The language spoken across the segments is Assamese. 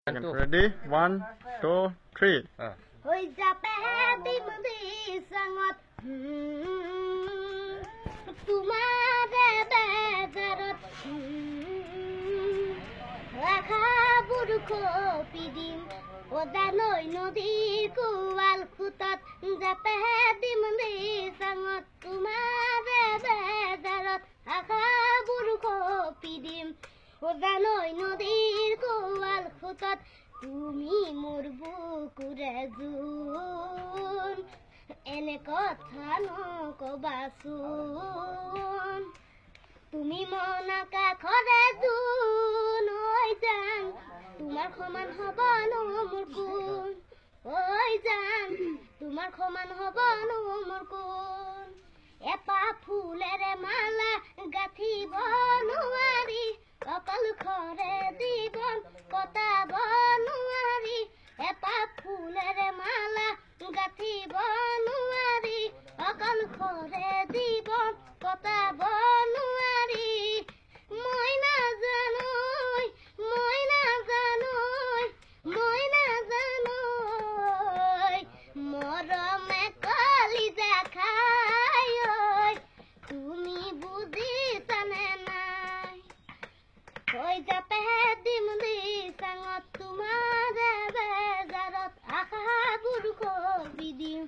Ready? 1, 2, 3. Ôi cha bé tim đi sangat তোমারে বেজারত রাখা বুড়খ পিদিম ওদা নই নদীর কুয়াল খুতত যাপে দিম দি সাঙত তোমারে বেজারত রাখা বুড়খ পিদিম ওদা নই নদীর কুয়াল খুতত তুমি মোর বুকুরে জুন এনে কথা নকবাসুন তুমি মনা কাখরে জুন ওই জান তোমার সমান হব ন মোর কোন ওই জান তোমার সমান হব ন মোর কোন এপা ফুলেরে মালা গাঁথিব নোৱাৰি অকল খৰে দিবন কটাব নোৱাৰি এপা ফুলেৰে মালা গাঁথিব নোৱাৰি অকল খৰে দিবন কটাব নোৱাৰি মই নাজানো মৰমে কলিজা খাই তুমি বুজিছানে নাই ঐ যাপে দিম দি সাঙত তোমাৰে বেজাৰত আশা বুড়খ বিদিম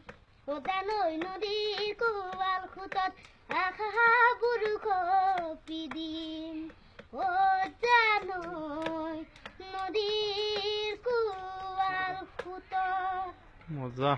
ওদা নৈ নদীৰ কুৱাল খুতত আশা বুড়খ পিদিম ওদা নৈ নদীৰ কুৱাল খুতত মজা